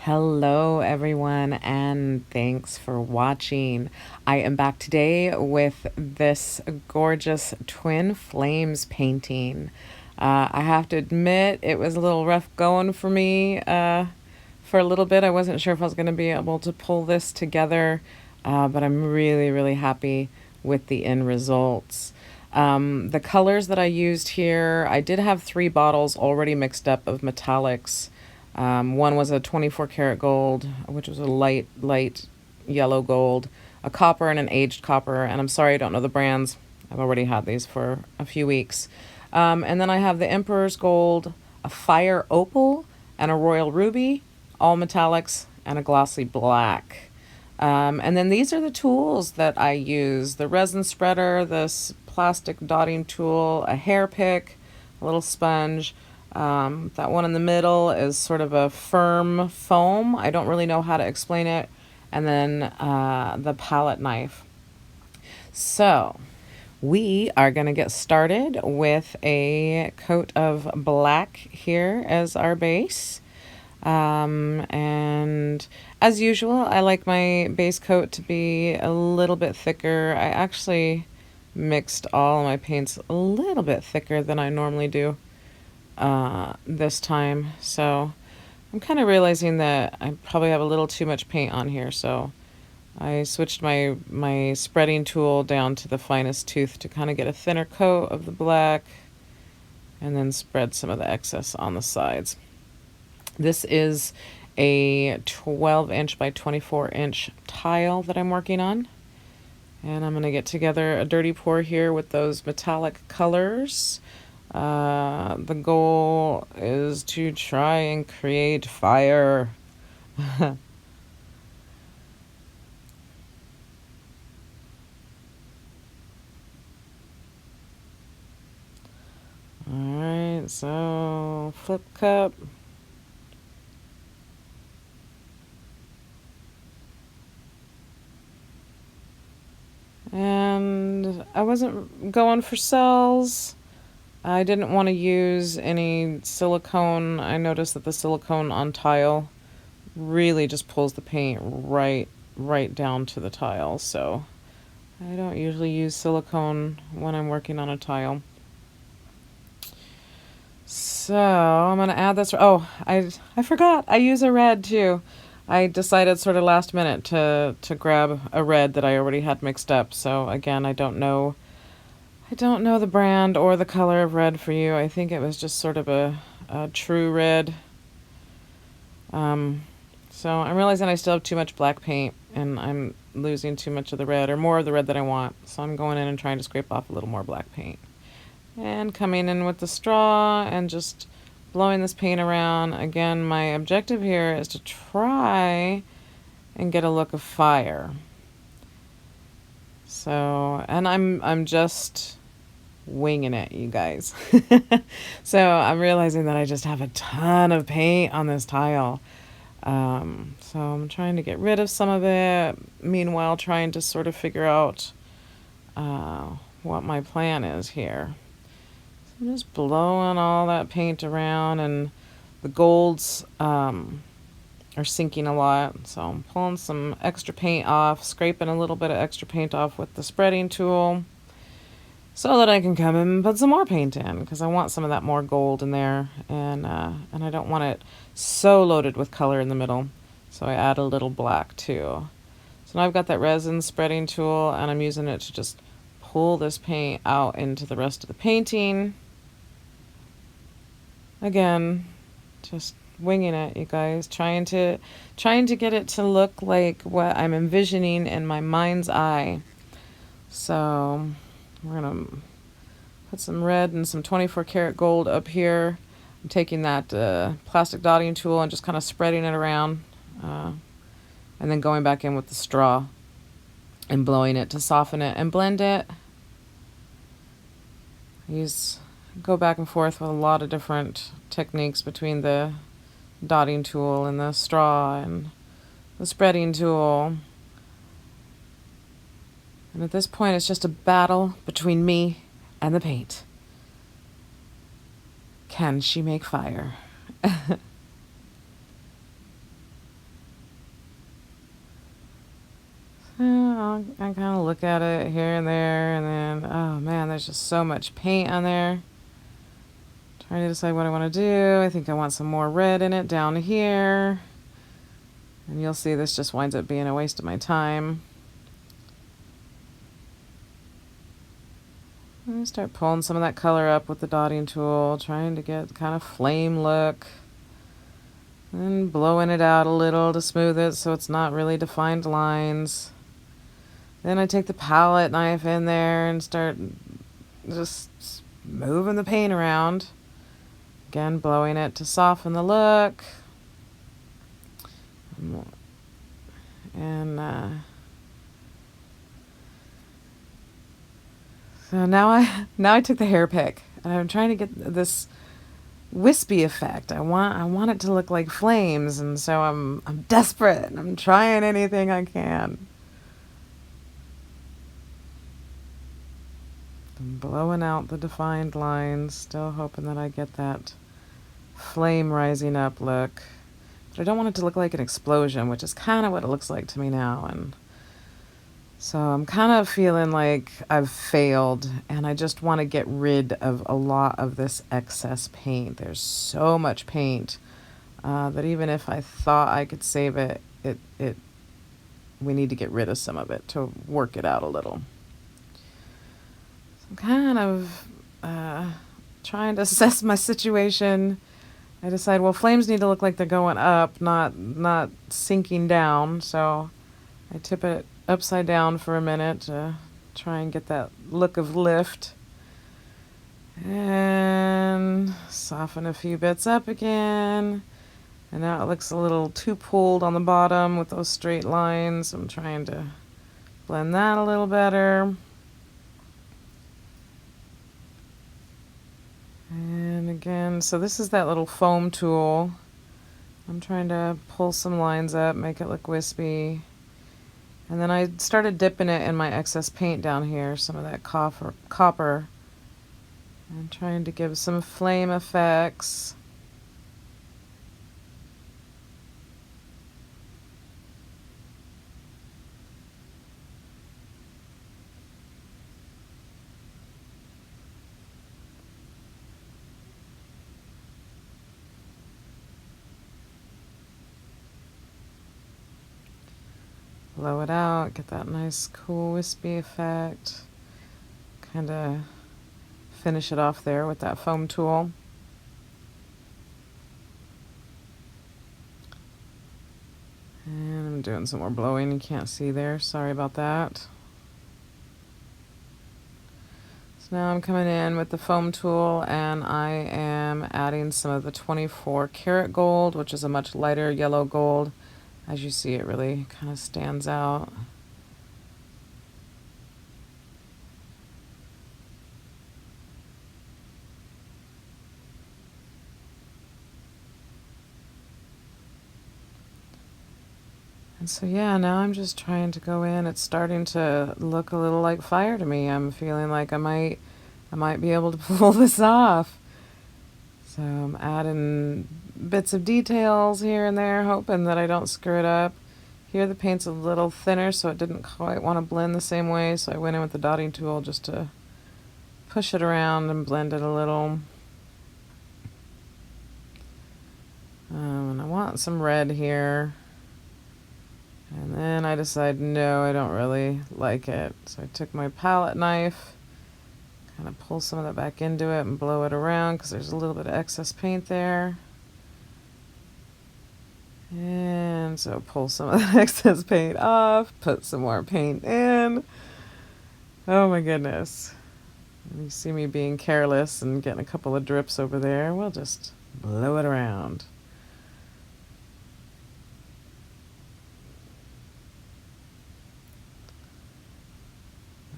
Hello, everyone, and thanks for watching. I am back today with this gorgeous Twin Flames painting. I have to admit, it was a little rough going for me for a little bit. I wasn't sure if I was going to be able to pull this together, but I'm really, really happy with the end results. The colors that I used here, I did have 3 bottles already mixed up of metallics. One was a 24 karat gold, which was a light yellow gold, a copper, and an aged copper. And I'm sorry I don't know the brands. I've already had these for a few weeks. And then I have the Emperor's Gold, a fire opal, and a royal ruby, all metallics, and a glossy black. And then these are the tools that I use: the resin spreader, this plastic dotting tool, a hair pick, a little sponge. That one in the middle is sort of a firm foam. I don't really know how to explain it. And then the palette knife. So we are going to get started with a coat of black here as our base. And as usual, I like my base coat to be a little bit thicker. I actually mixed all of my paints a little bit thicker than I normally do this time. So I'm kind of realizing that I probably have a little too much paint on here. So I switched my spreading tool down to the finest tooth to kind of get a thinner coat of the black and then spread some of the excess on the sides. This is a 12-inch by 24-inch tile that I'm working on. And I'm going to get together a dirty pour here with those metallic colors. The goal is to try and create fire. Alright, so flip cup. And I wasn't going for cells. I didn't want to use any silicone. I noticed that the silicone on tile really just pulls the paint right down to the tile. So I don't usually use silicone when I'm working on a tile. So I'm going to add this. Oh, I forgot. I use a red too. I decided sort of last minute to grab a red that I already had mixed up. So again, I don't know the brand or the color of red for you. I think it was just sort of a true red. So I'm realizing I still have too much black paint and I'm losing too much of the red, or more of the red that I want. So I'm going in and trying to scrape off a little more black paint. And coming in with the straw and just blowing this paint around. Again, my objective here is to try and get a look of fire. So, and I'm just winging it, you guys. So I'm realizing that I just have a ton of paint on this tile. So I'm trying to get rid of some of it, meanwhile trying to sort of figure out what my plan is here. So I'm just blowing all that paint around, and the golds are sinking a lot, so I'm pulling some extra paint off, scraping a little bit of extra paint off with the spreading tool so that I can come and put some more paint in, because I want some of that more gold in there, and I don't want it so loaded with color in the middle, so I add a little black too. So now I've got that resin spreading tool, and I'm using it to just pull this paint out into the rest of the painting. Again, just winging it, you guys, trying to get it to look like what I'm envisioning in my mind's eye. So we're gonna put some red and some 24 karat gold up here. I'm taking that plastic dotting tool and just kind of spreading it around, and then going back in with the straw and blowing it to soften it and blend it. Go back and forth with a lot of different techniques between the dotting tool and the straw and the spreading tool. And at this point, it's just a battle between me and the paint. Can she make fire? I kind of look at it here and there, and then, oh man, there's just so much paint on there. Trying to decide what I want to do. I think I want some more red in it down here. And you'll see this just winds up being a waste of my time. I start pulling some of that color up with the dotting tool, trying to get kind of flame look. And blowing it out a little to smooth it so it's not really defined lines. Then I take the palette knife in there and start just moving the paint around. Again, blowing it to soften the look. And so now I took the hair pick and I'm trying to get this wispy effect. I want it to look like flames, and so I'm desperate and I'm trying anything I can. I'm blowing out the defined lines, still hoping that I get that flame rising up look. But I don't want it to look like an explosion, which is kind of what it looks like to me now. And so I'm kind of feeling like I've failed, and I just want to get rid of a lot of this excess paint. There's so much paint that even if I thought I could save it, we need to get rid of some of it to work it out a little. So I'm kind of trying to assess my situation. I decide, well, flames need to look like they're going up, not sinking down. So I tip it upside down for a minute to try and get that look of lift. And soften a few bits up again. And now it looks a little too pulled on the bottom with those straight lines. I'm trying to blend that a little better. And again, so this is that little foam tool. I'm trying to pull some lines up, make it look wispy. And then I started dipping it in my excess paint down here, some of that copper. And trying to give some flame effects. Blow it out, get that nice cool wispy effect. Kind of finish it off there with that foam tool. And I'm doing some more blowing, you can't see there, sorry about that. So now I'm coming in with the foam tool and I am adding some of the 24 karat gold, which is a much lighter yellow gold. As you see, it really kind of stands out. And so yeah, now I'm just trying to go in. It's starting to look a little like fire to me. I'm feeling like I might be able to pull this off. So I'm adding bits of details here and there, hoping that I don't screw it up. Here the paint's a little thinner, so it didn't quite want to blend the same way, so I went in with the dotting tool just to push it around and blend it a little. And I want some red here. And then I decided, no, I don't really like it. So I took my palette knife, kind of pull some of that back into it and blow it around because there's a little bit of excess paint there. And so pull some of that excess paint off, put some more paint in. Oh my goodness. You see me being careless and getting a couple of drips over there. We'll just blow it around.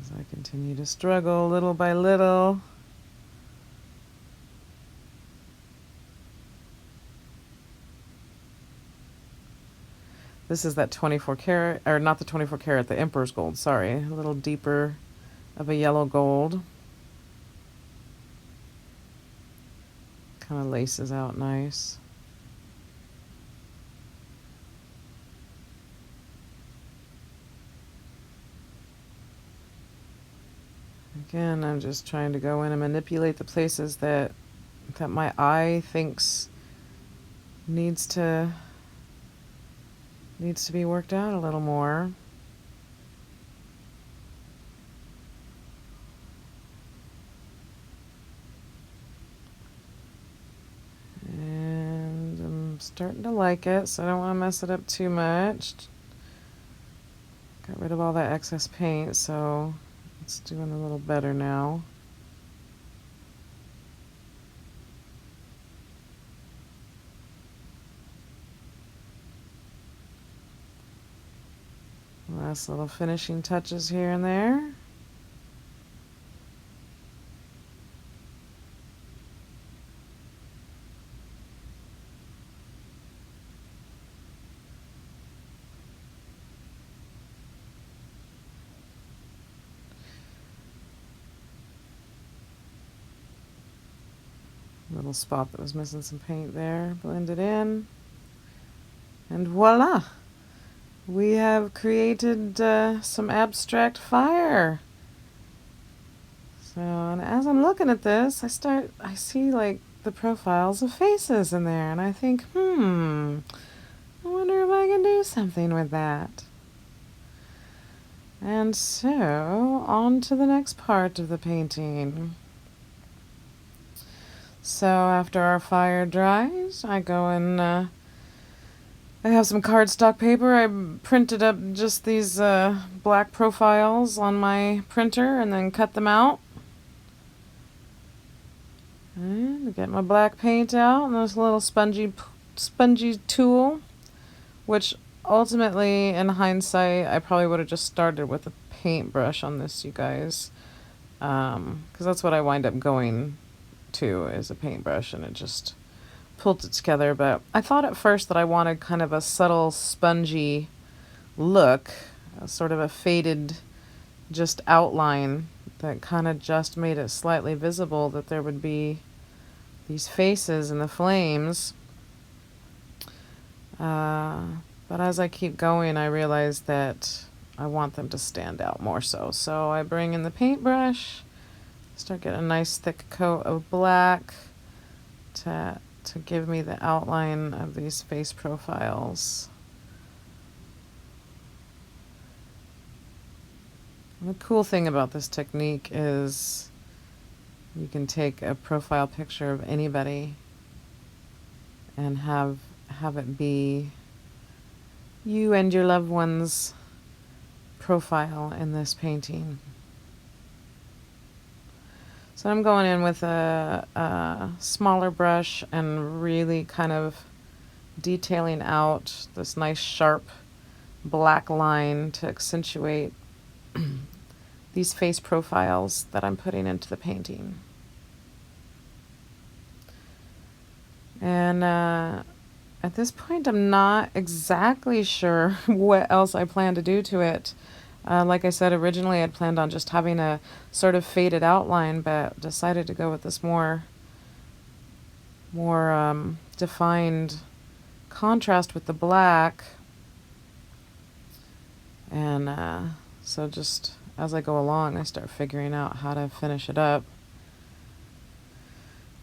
As I continue to struggle little by little. This is that 24 karat, or not the 24 karat, the Emperor's Gold, sorry. A little deeper of a yellow gold. Kind of laces out nice. Again, I'm just trying to go in and manipulate the places that my eye thinks needs to be worked out a little more. And I'm starting to like it, so I don't want to mess it up too much. Got rid of all that excess paint, so it's doing a little better now. Last little finishing touches here and there. Little spot that was missing some paint there, blend it in, and voila! We have created some abstract fire. So, and as I'm looking at this, I see like the profiles of faces in there, and I think, I wonder if I can do something with that. And so, on to the next part of the painting. So after our fire dries, I go and I have some cardstock paper. I printed up just these black profiles on my printer and then cut them out. And get my black paint out and this little spongy tool, which ultimately, in hindsight, I probably would have just started with a paintbrush on this, you guys, because that's what I wind up going to, is a paintbrush, and it just pulled it together. But I thought at first that I wanted kind of a subtle spongy look, sort of a faded just outline that kind of just made it slightly visible that there would be these faces in the flames. But as I keep going, I realize that I want them to stand out more so. So I bring in the paintbrush, start getting a nice thick coat of black to give me the outline of these face profiles. And the cool thing about this technique is you can take a profile picture of anybody and have it be you and your loved one's profile in this painting. So I'm going in with a smaller brush and really kind of detailing out this nice sharp black line to accentuate these face profiles that I'm putting into the painting. And at this point, I'm not exactly sure what else I plan to do to it. Like I said, originally I'd planned on just having a sort of faded outline, but decided to go with this more defined contrast with the black. And so just as I go along, I start figuring out how to finish it up.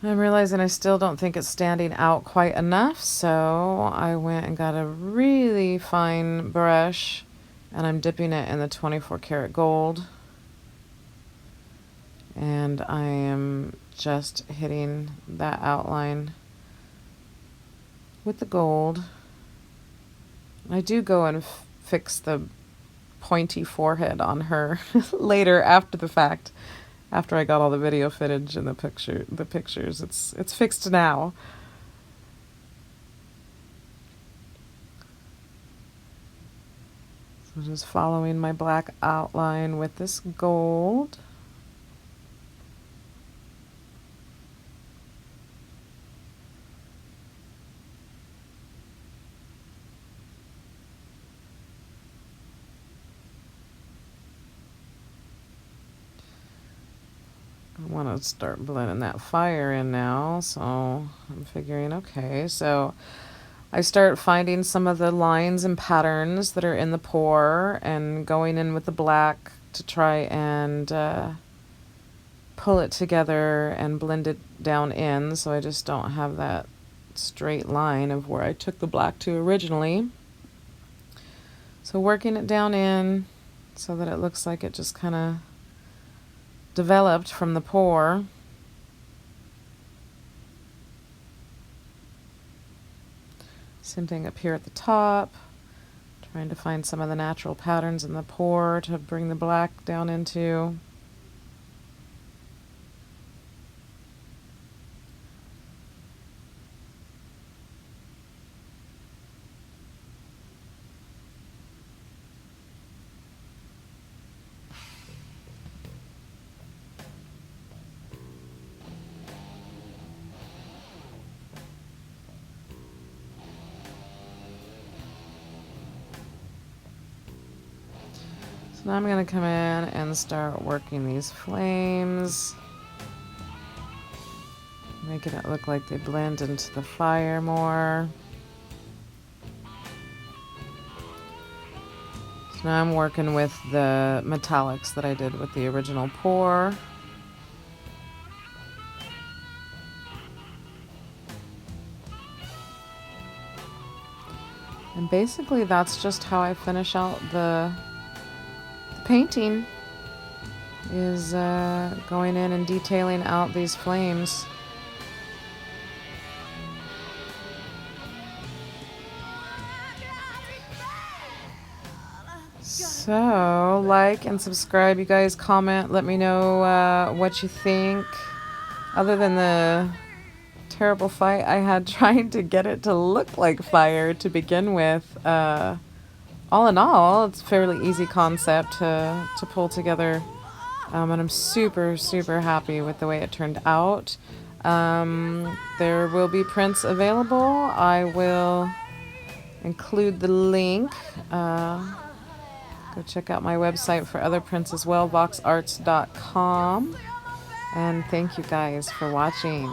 I'm realizing I still don't think it's standing out quite enough, so I went and got a really fine brush, and I'm dipping it in the 24 karat gold. And I am just hitting that outline with the gold. I do go and fix the pointy forehead on her later, after the fact. After I got all the video footage and the pictures, it's fixed now. So just following my black outline with this gold. I want to start blending that fire in now, so I'm figuring, okay, so I start finding some of the lines and patterns that are in the pour and going in with the black to try and pull it together and blend it down in, so I just don't have that straight line of where I took the black to originally. So working it down in so that it looks like it just kind of developed from the pour. Same thing up here at the top. Trying to find some of the natural patterns in the pour to bring the black down into. Now I'm going to come in and start working these flames, making it look like they blend into the fire more. So now I'm working with the metallics that I did with the original pour. And basically that's just how I finish out the painting, is going in and detailing out these flames. So like and subscribe, you guys. Comment, let me know what you think. Other than the terrible fight I had trying to get it to look like fire to begin with, all in all, it's a fairly easy concept to pull together, and I'm super happy with the way it turned out. There will be prints available. I will include the link. Go check out my website for other prints as well, voxarts.com. And thank you guys for watching.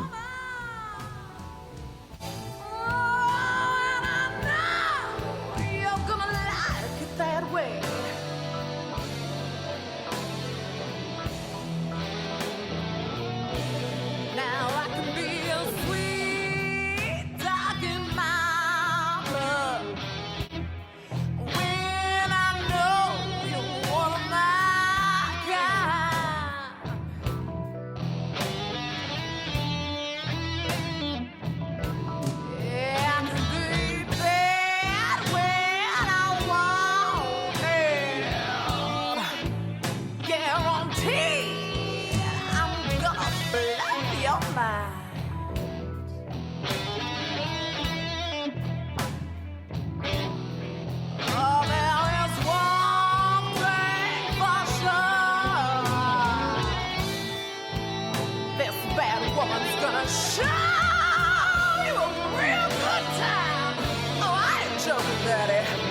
Show you a real good time. Oh, I ain't joking, Daddy.